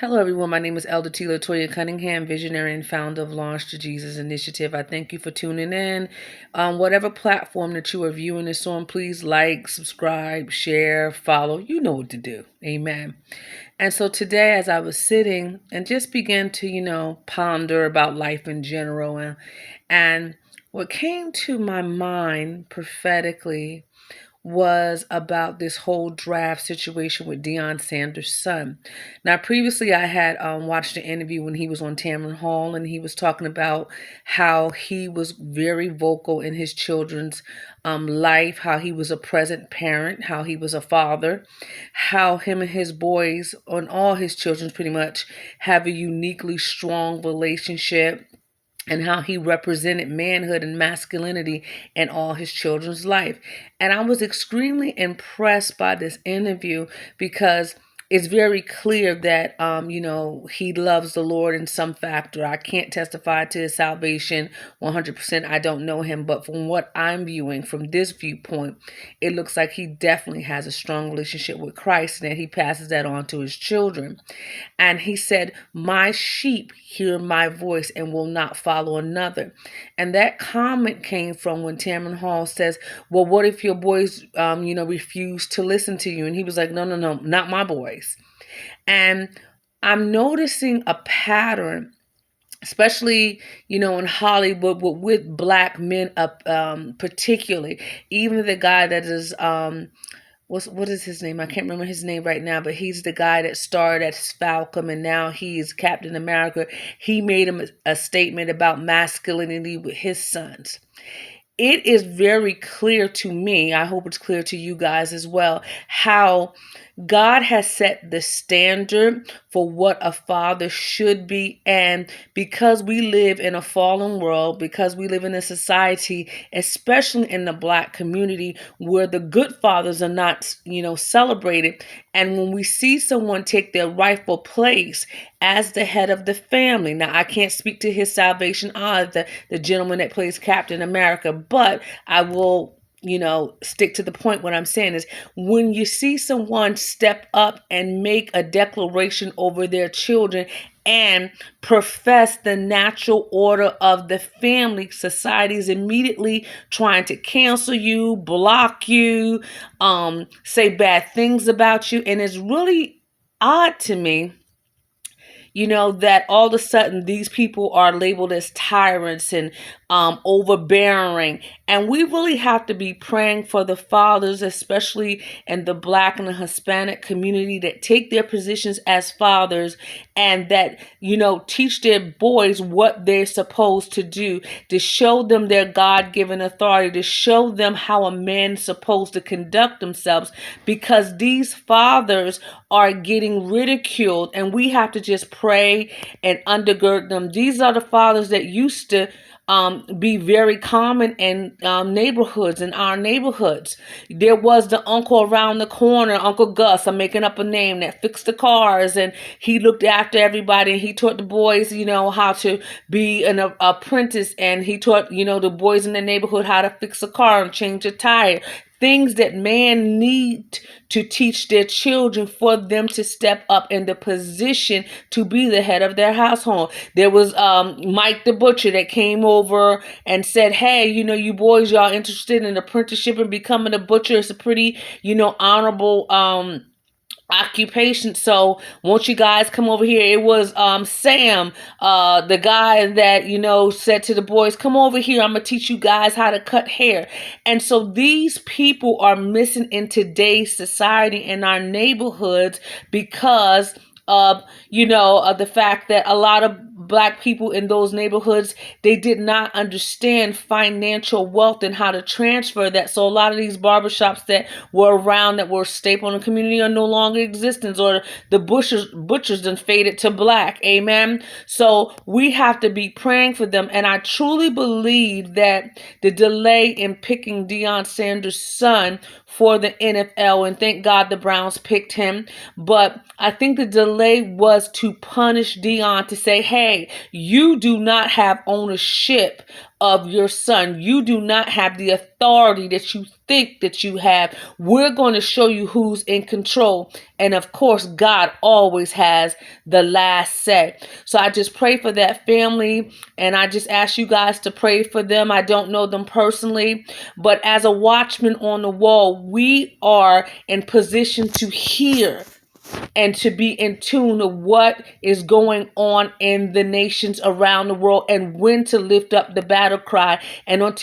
Hello, everyone. My name is Elder T.Latoya Cunningham, visionary and founder of Launch to Jesus Initiative. I thank you for tuning in. Whatever platform that you are viewing this on, please like, subscribe, share, follow. You know what to do. Amen. And so today, as I was sitting and just began to, ponder about life in general, and what came to my mind prophetically was about this whole draft situation with Deion Sanders' son. Now, previously I had watched an interview when he was on Tamron Hall, and he was talking about how he was very vocal in his children's life, how he was a present parent, how he was a father, how him and his boys, and all his children pretty much, have a uniquely strong relationship, and how he represented manhood and masculinity in all his children's life. And I was extremely impressed by this interview because it's very clear that, he loves the Lord in some factor. I can't testify to his salvation 100%. I don't know him. But from what I'm viewing from this viewpoint, it looks like he definitely has a strong relationship with Christ and that he passes that on to his children. And he said, "My sheep hear my voice and will not follow another." And that comment came from when Tamron Hall says, "Well, what if your boys, refuse to listen to you?" And he was like, no, not my boys. And I'm noticing a pattern, especially, in Hollywood, with black men, particularly, even the guy that is, what is his name? I can't remember his name right now, but he's the guy that starred as Falcon and now he's Captain America. He made a statement about masculinity with his sons. It is very clear to me, I hope it's clear to you guys as well, how God has set the standard for what a father should be. And because we live in a fallen world, because we live in a society, especially in the black community, where the good fathers are not, celebrated. And when we see someone take their rightful place as the head of the family, now I can't speak to his salvation either, the gentleman that plays Captain America, but I will stick to the point. What I'm saying is, when you see someone step up and make a declaration over their children and profess the natural order of the family, society is immediately trying to cancel you, block you, say bad things about you. And it's really odd to me, that all of a sudden these people are labeled as tyrants and overbearing. And we really have to be praying for the fathers, especially in the black and the Hispanic community, that take their positions as fathers and that, teach their boys what they're supposed to do, to show them their God-given authority, to show them how a man's supposed to conduct themselves, because these fathers are getting ridiculed and we have to just pray and undergird them. These are the fathers that used to be very common in neighborhoods, in our neighborhoods. There was the uncle around the corner, Uncle Gus, I'm making up a name, that fixed the cars, and he looked after everybody, and he taught the boys, how to be an apprentice, and he taught, the boys in the neighborhood how to fix a car and change a tire. Things that man need to teach their children for them to step up in the position to be the head of their household. There was Mike the butcher that came over and said, "Hey, you boys, y'all interested in apprenticeship and becoming a butcher? It's a pretty, honorable occupation. So won't you guys come over here?" It was Sam, the guy that, said to the boys, "Come over here. I'm going to teach you guys how to cut hair." And so these people are missing in today's society, in our neighborhoods, because of, of the fact that a lot of black people in those neighborhoods, they did not understand financial wealth and how to transfer that. So a lot of these barbershops that were around, that were a staple in the community, are no longer in existence, or the butchers done faded to black. Amen. So we have to be praying for them. And I truly believe that the delay in picking Deion Sanders' son for the NFL, and thank God the Browns picked him, but I think the delay was to punish Deion, to say, hey, you do not have ownership of your son. You do not have the authority that you think that you have. We're going to show you who's in control. And of course, God always has the last say. So I just pray for that family, and I just ask you guys to pray for them. I don't know them personally, but as a watchman on the wall, we are in position to hear and to be in tune of what is going on in the nations around the world, and when to lift up the battle cry, and on to